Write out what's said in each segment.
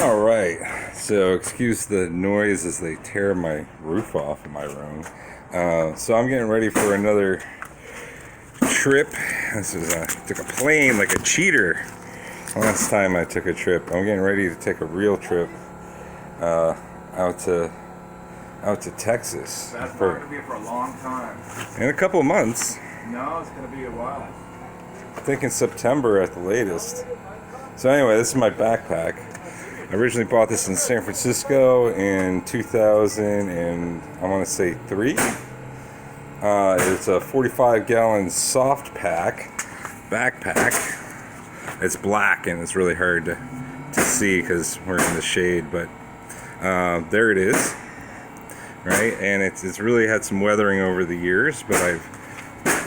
Alright, so excuse the noise as they tear my roof off in my room. So I'm getting ready for another trip. Took a plane like a cheater last time I took a trip. I'm getting ready to take a real trip out to Texas. That's not going to be for a long time. In a couple of months. No, it's going to be a while. I think in September at the latest. So anyway, this is my backpack. I originally bought this in San Francisco in 2000 and I want to say 3. It's a 45-gallon softpack backpack. It's black and it's really hard to see because we're in the shade, but there it is, right? And it's really had some weathering over the years, but I've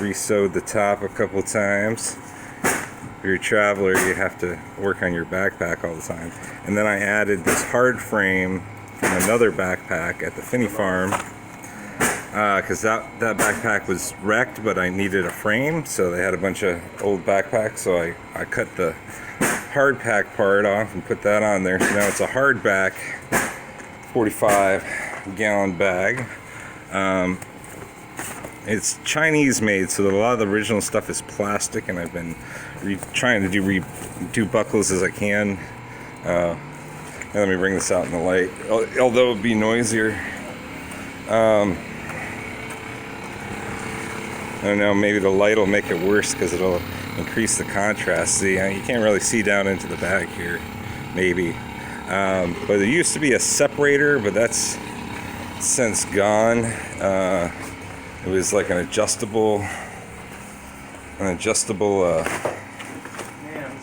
re-sewed the top a couple times. If you're a traveler, you have to work on your backpack all the time. And then I added this hard frame from another backpack at the Finney Farm because that backpack was wrecked, but I needed a frame, so they had a bunch of old backpacks, so I cut the hardpack part off and put that on there. So now it's a hardback 45-gallon bag. It's Chinese made, so that a lot of the original stuff is plastic, and I've been trying to do buckles as I can. Let me bring this out in the light, although it would be noisier. I don't know, maybe the light will make it worse because it'll increase the contrast. See, you can't really see down into the bag here, maybe. But there used to be a separator, but that's since gone. It was like an adjustable. Man, this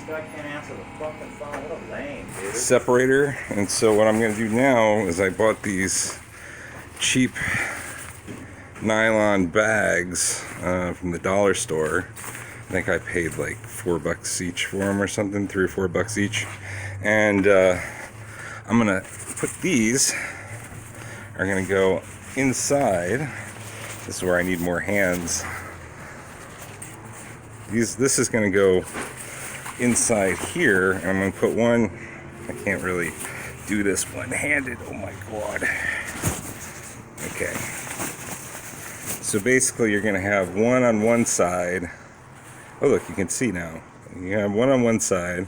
guy can't answer the fucking phone. What a lame, dude. Separator. And so what I'm going to do now is I bought these cheap nylon bags from the dollar store. I think I paid like $4 each for them or something, $3 or $4 each. And I'm gonna put these are gonna go inside. This is where I need more hands. This is gonna go inside here, and I'm gonna put one. I can't really do this one-handed. Oh my god. Okay. So basically, you're gonna have one on one side. Oh look, you can see now. You have one on one side,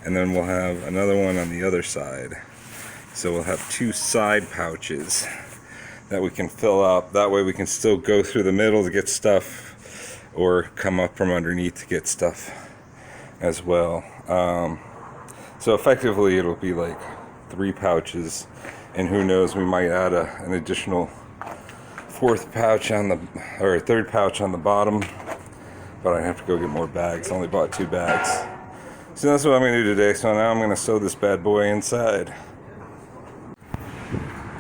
and then we'll have another one on the other side. So we'll have 2 side pouches that we can fill up. That way we can still go through the middle to get stuff, or come up from underneath to get stuff as well. So effectively it'll be like 3 pouches, and who knows, we might add an additional 4th pouch or 3rd pouch on the bottom, but I have to go get more bags. I only bought 2 bags. So that's what I'm gonna do today. So now I'm gonna sew this bad boy inside.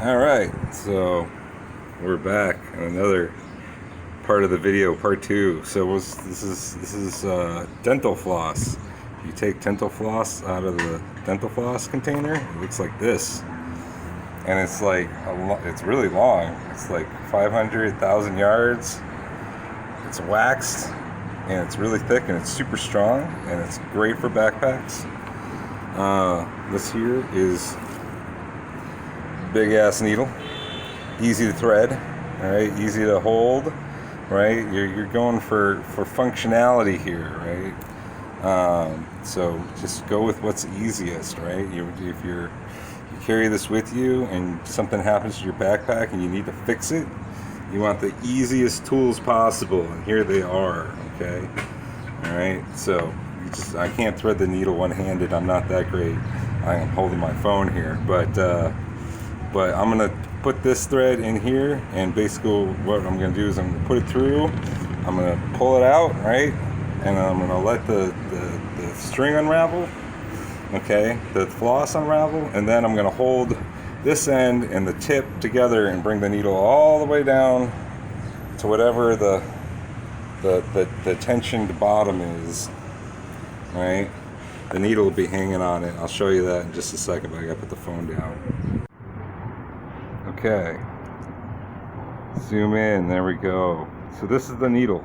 Alright, so we're back in another part of the video, part 2. So this is dental floss. You take dental floss out of the dental floss container, it looks like this. And it's like, it's really long. It's like 500,000 yards. It's waxed, and it's really thick, and it's super strong, and it's great for backpacks. This here is big ass needle, easy to thread, all right, easy to hold, right? You're going for functionality here, right? So just go with what's easiest, right? If you carry this with you and something happens to your backpack and you need to fix it, you want the easiest tools possible, and here they are. Okay, all right. So I can't thread the needle one-handed. I'm not that great. I am holding my phone here, but I'm gonna put this thread in here, and basically what I'm gonna do is I'm gonna put it through. I'm gonna pull it out, right, and I'm gonna let the string unravel. Okay, the floss unravel, and then I'm gonna hold this end and the tip together and bring the needle all the way down to whatever the tensioned bottom is, right? The needle will be hanging on it. I'll show you that in just a second, but I gotta put the phone down. Okay, zoom in, there we go. So this is the needle.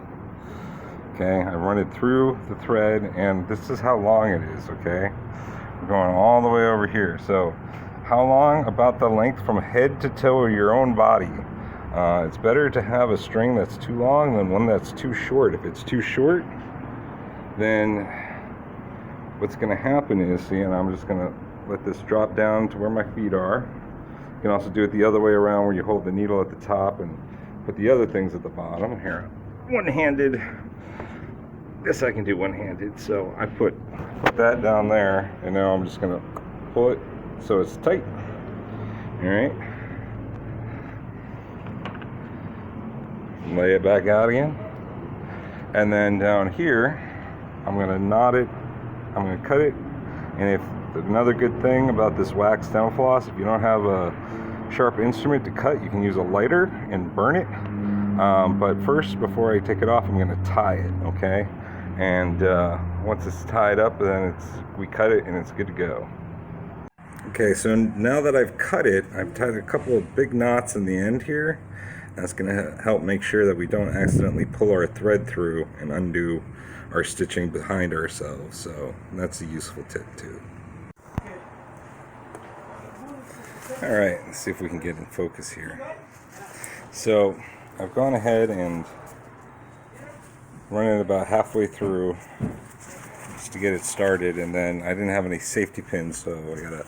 Okay, I run it through the thread, and this is how long it is, okay? We're going all the way over here. So how long? About the length from head to toe of your own body. It's better to have a string that's too long than one that's too short. If it's too short, then what's going to happen is, see, and I'm just going to let this drop down to where my feet are. You can also do it the other way around, where you hold the needle at the top and put the other things at the bottom. Here, one-handed. This I can do one-handed. So I put that down there, and now I'm just going to pull it so it's tight. All right. Lay it back out again. And then down here, I'm going to knot it. I'm going to cut it. And if another good thing about this wax dental floss, if you don't have a sharp instrument to cut, you can use a lighter and burn it. But first, before I take it off, I'm going to tie it, okay? And once it's tied up, then we cut it and it's good to go. Okay, so now that I've cut it, I've tied a couple of big knots in the end here. That's going to help make sure that we don't accidentally pull our thread through and undo our stitching behind ourselves. So that's a useful tip too. Alright, let's see if we can get in focus here. So I've gone ahead and run it about halfway through just to get it started, and then I didn't have any safety pins, so I got a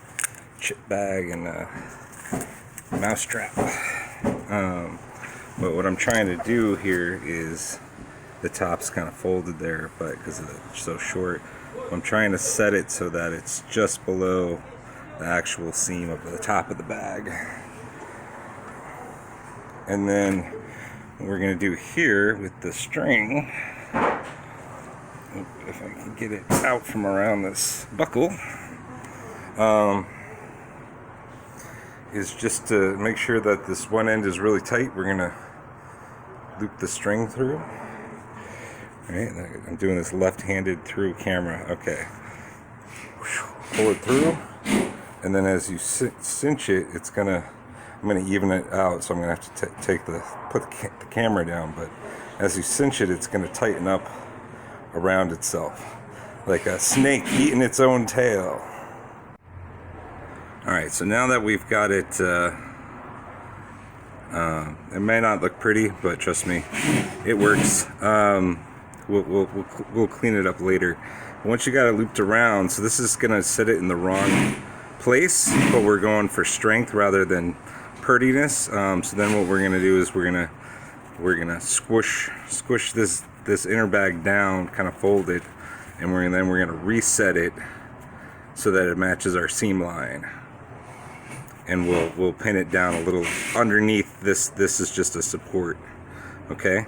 chip bag and a mouse trap. But what I'm trying to do here is, the top's kind of folded there, but because it's so short, I'm trying to set it so that it's just below the actual seam of the top of the bag. And then what we're going to do here with the string, if I can get it out from around this buckle, is just to make sure that this one end is really tight. We're going to loop the string through. All right, I'm doing this left-handed through camera. Okay, pull it through, and then as you cinch it, I'm gonna even it out. So I'm gonna have to put the camera down. But as you cinch it, it's gonna tighten up around itself, like a snake eating its own tail. All right, so now that we've got it. It may not look pretty, but trust me, it works. We'll clean it up later. Once you got it looped around, so this is gonna set it in the wrong place, but we're going for strength rather than purtiness. So then what we're gonna do is we're gonna squish this inner bag down, kind of fold it, and we're gonna reset it so that it matches our seam line. And we'll pin it down a little underneath this. This is just a support, okay?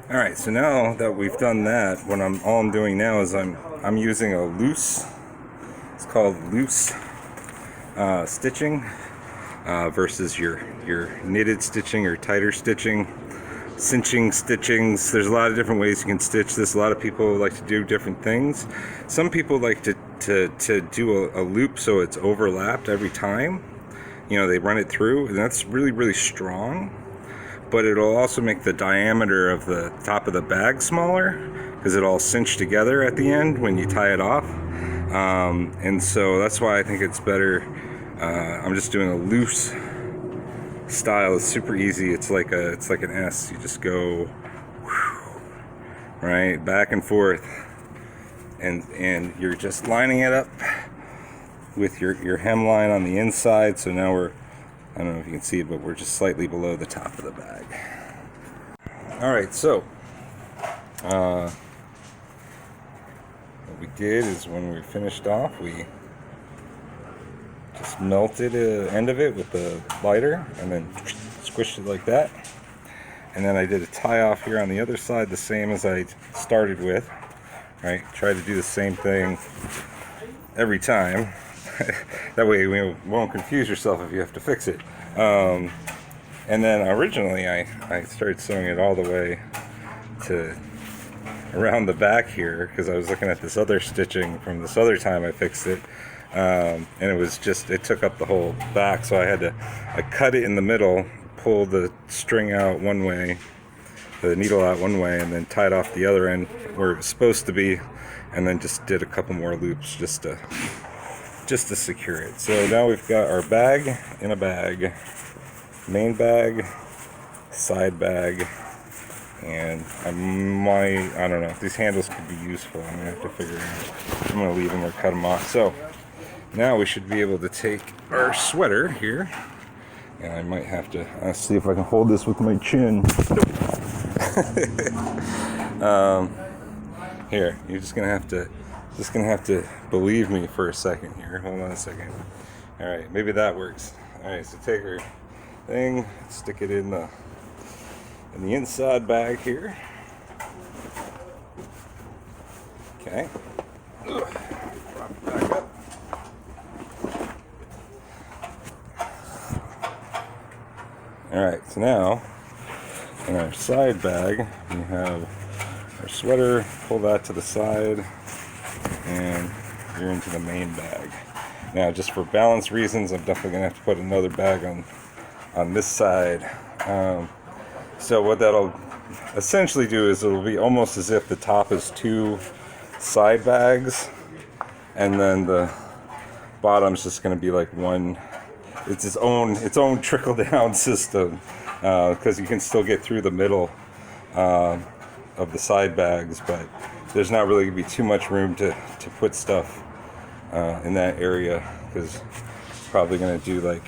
All right, so now that we've done that, all I'm doing now is I'm using a loose. It's called loose stitching versus your knitted stitching or tighter stitching, cinching stitchings. There's a lot of different ways you can stitch this. A lot of people like to do different things. Some people like to do a loop so it's overlapped every time. You know, they run it through, and that's really, really strong. But it'll also make the diameter of the top of the bag smaller because it all cinched together at the end when you tie it off. And so that's why I think it's better. I'm just doing a loose style. It's super easy. It's like an S. You just go right back and forth, and you're just lining it up with your hemline on the inside. So now I don't know if you can see it, but we're just slightly below the top of the bag. All right, so what we did is when we finished off, we just melted the end of it with the lighter and then squished it like that. And then I did a tie off here on the other side, the same as I started with. Right, try to do the same thing every time. That way you won't confuse yourself if you have to fix it. And then originally I started sewing it all the way to around the back here because I was looking at this other stitching from this other time I fixed it. And it took up the whole back, so I cut it in the middle, pulled the string out one way, the needle out one way, and then tied off the other end where it was supposed to be, and then just did a couple more loops just to secure it. So now we've got our bag in a bag, main bag, side bag, and I don't know, these handles could be useful. I'm gonna have to figure it out. I'm gonna leave them or cut them off. So now we should be able to take our sweater here, and I might have to see if I can hold this with my chin. Here, you're just gonna have to believe me for a second here. Hold on a second. All right, maybe that works. All right, so take our thing, stick it in the inside bag here. Okay. Prop it back up. All right, so now in our side bag we have our sweater. Pull that to the side, and you're into the main bag. Now, just for balance reasons, I'm definitely gonna have to put another bag on this side. So what that'll essentially do is it'll be almost as if the top is two side bags, and then the bottom's just going to be like one. It's its own trickle down system, because you can still get through the middle of the side bags, but there's not really going to be too much room to put stuff in that area, because it's probably going to do like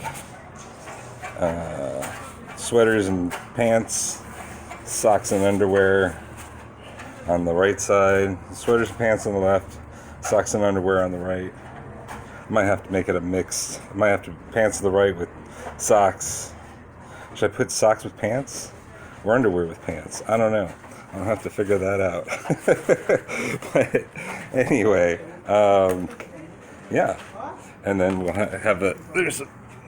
sweaters and pants, socks and underwear on the right side, sweaters and pants on the left, socks and underwear on the right. I might have to make it a mix. I might have to pants to the right with socks. Should I put socks with pants or underwear with pants? I don't know. I'll have to figure that out. But anyway, yeah. And then we'll have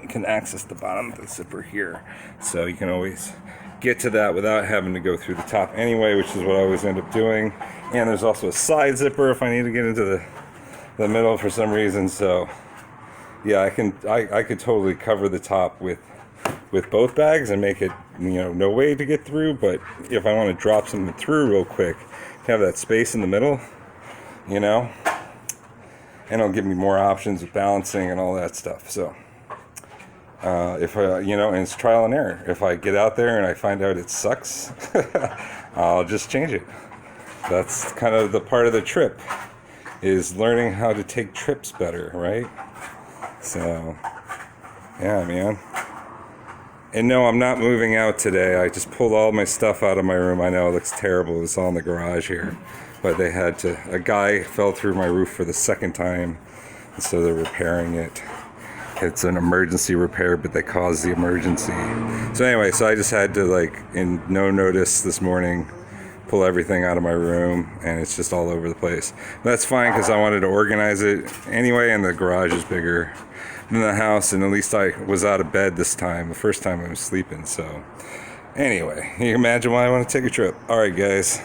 you can access the bottom of the zipper here, so you can always get to that without having to go through the top anyway, which is what I always end up doing. And there's also a side zipper if I need to get into the middle for some reason. So yeah, I could totally cover the top with both bags and make it, no way to get through. But if I want to drop something through real quick, have that space in the middle, and it'll give me more options with balancing and all that stuff. So if I, and it's trial and error. If I get out there and I find out it sucks, I'll just change it. That's kind of the part of the trip, is learning how to take trips better, right? So, yeah, man. And no, I'm not moving out today. I just pulled all my stuff out of my room. I know it looks terrible. It's all in the garage here. But they had to, a guy fell through my roof for the second time, and so they're repairing it. It's an emergency repair, but they caused the emergency. So anyway, so I just had to, in no notice this morning, pull everything out of my room, and it's just all over the place. But that's fine, because I wanted to organize it anyway, and the garage is bigger than the house, and at least I was out of bed this time, the first time I was sleeping. So anyway, you can imagine why I want to take a trip. All right, guys.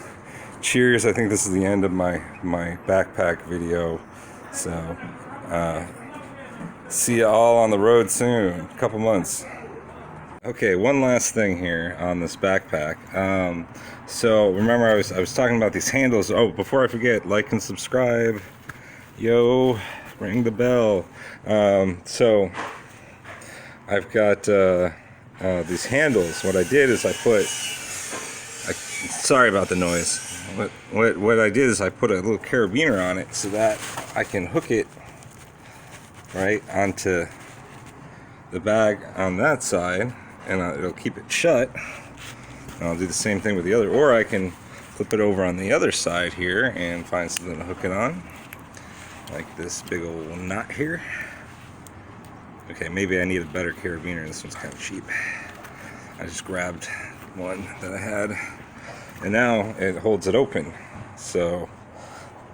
Cheers. I think this is the end of my backpack video. So, see you all on the road soon, a couple months. Okay, one last thing here on this backpack. So remember I was talking about these handles. Oh, before I forget, like and subscribe. Yo, ring the bell. So I've got these handles. What I did is sorry about the noise. What I did is I put a little carabiner on it so that I can hook it right onto the bag on that side, and it'll keep it shut. And I'll do the same thing with the other, or I can flip it over on the other side here and find something to hook it on, like this big old knot here. Okay, maybe I need a better carabiner. This one's kind of cheap. I just grabbed one that I had, and now it holds it open. So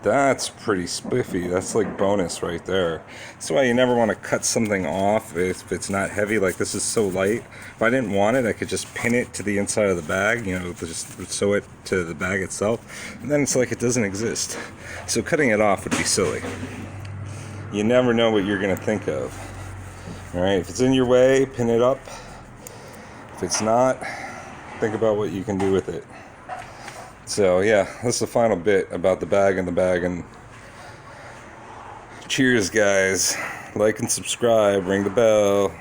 that's pretty spiffy. That's like bonus right there. That's why you never want to cut something off if it's not heavy. Like this is so light. If I didn't want it, I could just pin it to the inside of the bag, just sew it to the bag itself. And then it's like it doesn't exist. So cutting it off would be silly. You never know what you're going to think of. All right, if it's in your way, pin it up. If it's not, think about what you can do with it. So yeah, this is the final bit about the bag and Cheers, guys. Like and subscribe. Ring the bell.